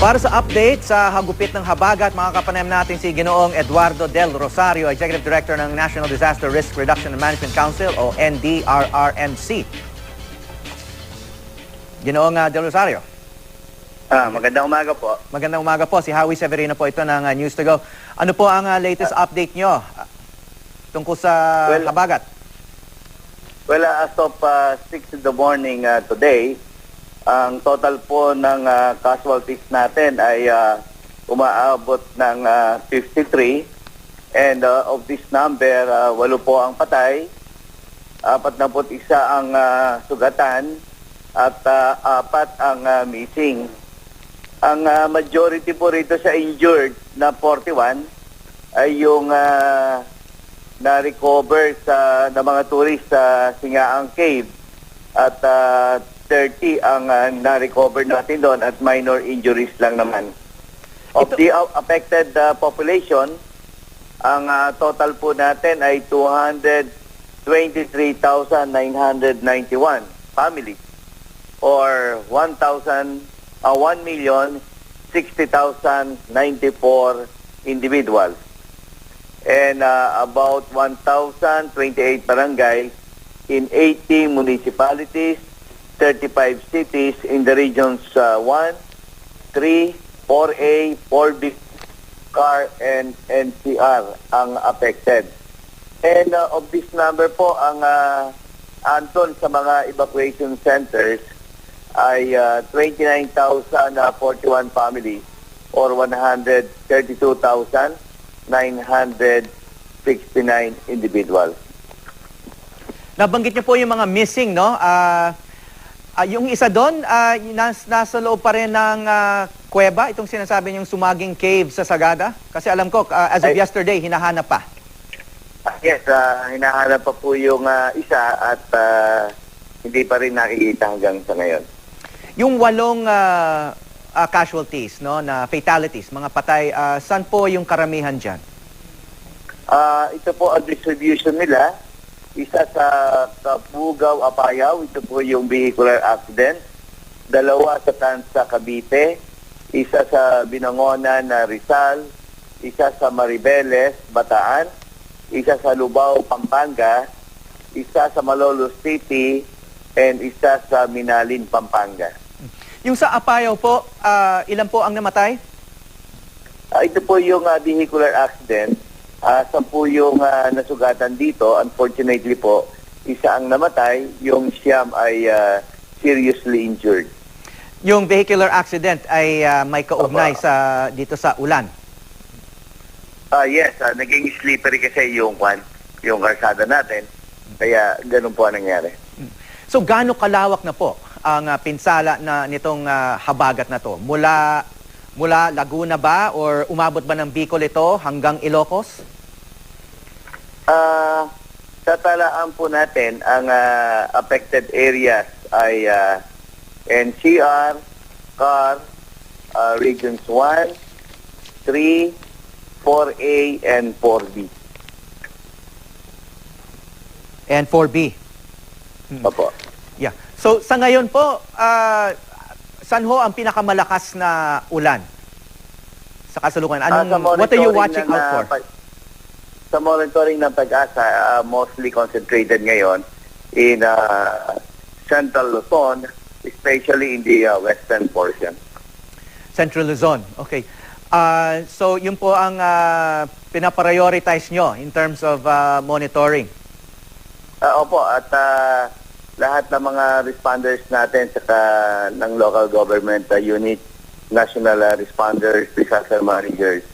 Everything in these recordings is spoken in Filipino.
Para sa update sa hagupit ng habagat, mga kapanayam natin si Ginoong Eduardo Del Rosario, Executive Director ng National Disaster Risk Reduction and Management Council o NDRRMC. Ginoong Del Rosario. Magandang umaga po. Magandang umaga po. Si Howie Severino po ito ng News to Go. Ano po ang latest update nyo tungkol sa habagat? Well, as of 6 in the morning today, ang total po ng casualties natin ay umaabot ng 53. And of this number, 8 po ang patay, 41 ang sugatan, at 4 ang missing. Ang majority po rito sa injured na 41 ay yung na-recover ng mga tourist sa Singaang Cave at 30 ang na-recover natin doon at minor injuries lang naman. Of the affected population, ang total po natin ay 223,991 families or 1,060,094 individuals. And about 1,028 barangays in 80 municipalities, 35 cities in the regions 1, 3, 4A, 4B, CAR, and NCR ang affected. And of this number po, ang andon sa mga evacuation centers ay 29,041 families or 132,969 individuals. Nabanggit niyo po yung mga missing, no? Yung isa doon, nasa loob pa rin ng kuweba, itong sinasabi niyong Sumaging Cave sa Sagada? Kasi alam ko, as of yesterday, hinahanap pa. Yes, hinahanap pa po yung isa at hindi pa rin nakikita hanggang sa ngayon. Yung 8 casualties, no, na fatalities, mga patay, saan po yung karamihan dyan? Ito po ang distribution nila. Isa sa Kapugaw, Apayao, ito po yung vehicular accident. 2 sa Tansa, Cavite. Isa sa Binangonan, Rizal. Isa sa Maribeles, Bataan. Isa sa Lubao, Pampanga. Isa sa Malolos City. And isa sa Minalin, Pampanga. Yung sa Apayao po, ilan po ang namatay? Ito po yung vehicular accident. 10 yung nasugatan dito. Unfortunately po, isa ang namatay. Yung siyam ay seriously injured. Yung vehicular accident ay may kaugnay dito sa ulan? Yes, naging slippery kasi yung karsada natin. Kaya ganun po ang nangyari. So gaano kalawak na po ang pinsala nitong habagat na to? Mula Laguna ba or umabot ba ng Bicol ito hanggang Ilocos? Tatalaan po natin ang affected areas ay NCR, CAR, Regions 1, 3, 4A, and 4B. And 4B? Opo. Yeah. So sa ngayon po, saan ho ang pinakamalakas na ulan sa kasalukuyan? What are you watching out for? Sa monitoring ng Pag-asa, mostly concentrated ngayon in Central Luzon, especially in the western portion. Central Luzon, okay. So yun po ang pinaprioritize nyo in terms of monitoring? Opo, at lahat ng mga responders natin saka ng local government unit, national responders, disaster managers,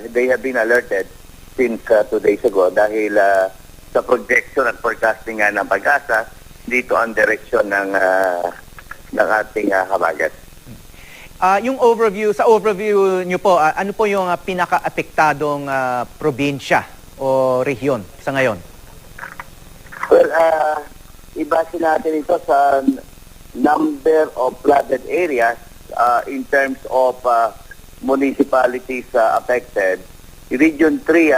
they have been alerted since 2 days ago dahil sa projection at forecasting ng Pag-asa dito ang direksyon ng ating habagat. Yung sa overview nyo po, ano po yung pinaka-apektadong probinsya o rehiyon sa ngayon? Well, ibase natin ito sa number of flooded areas in terms of municipalities affected. Region 3,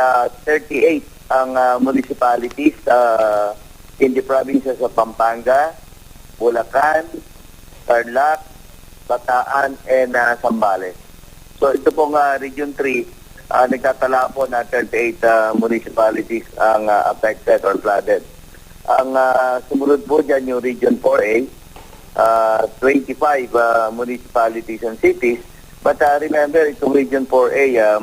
38 ang municipalities in the provinces of Pampanga, Bulacan, Tarlac, Bataan, and Zambales. So ito pong Region 3, nagtatala po na 38 municipalities ang affected or flooded. Ang sumunod po dyan yung Region 4A, 25 municipalities and cities. But remember, itong Region 4A,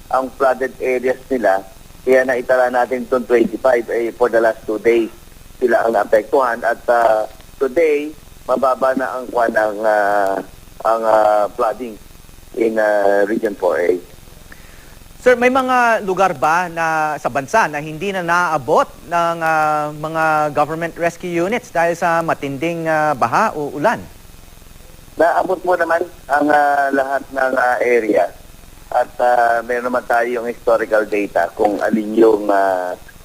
ang flooded areas nila, kaya naitala natin itong 25 for the last 2 days sila ang naapektuhan. At today, mababa na ang flooding in Region 4A. Sir, may mga lugar ba na sa bansa na hindi na naaabot ng mga government rescue units dahil sa matinding baha o ulan? Naabot mo naman ang lahat ng area. At meron naman tayong historical data kung alin yung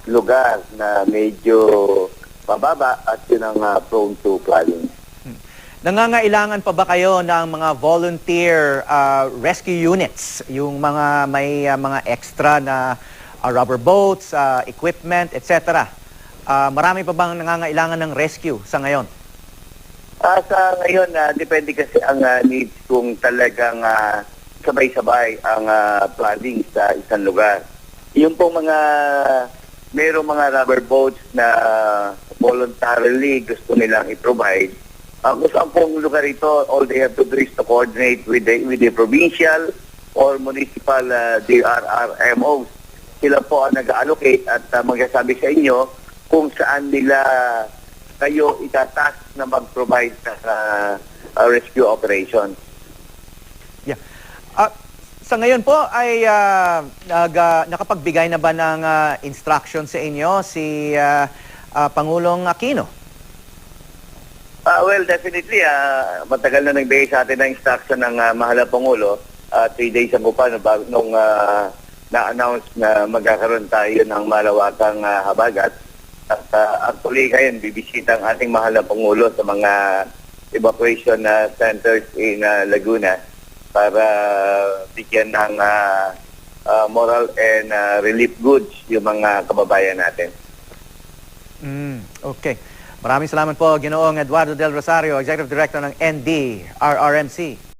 lugar na medyo mababa at yun ang prone to flooding. Nangangailangan pa ba kayo ng mga volunteer rescue units? Yung mga may mga extra na rubber boats, equipment, etc. Marami pa bang nangangailangan ng rescue sa ngayon? Sa ngayon, depende kasi ang needs kung talagang sabay-sabay ang flooding sa isang lugar. Yung pong mayroong mga rubber boats na voluntarily gusto nilang i-provide, kung saan pong lugar ito, all they have to do is to coordinate with the provincial or municipal DRRMOs. Sila po ang nag-allocate at magsasabi sa inyo kung saan nila kayo itatask na mag-provide sa rescue operation. Yeah. Sa ngayon po ay nakapagbigay na ba ng instruction sa inyo si Pangulong Aquino? Well, definitely, matagal na nagbigay sa atin ng instruction ng mahal na Pangulo. 3 days ago pa nung na-announce na magkakaroon tayo ng malawakang habagat. At actually, ngayon, bibisita ang ating mahal na Pangulo sa mga evacuation centers in Laguna para bigyan ng moral and relief goods yung mga kababayan natin. Okay. Maraming salamat po, Ginoong Eduardo Del Rosario, Executive Director ng NDRRMC.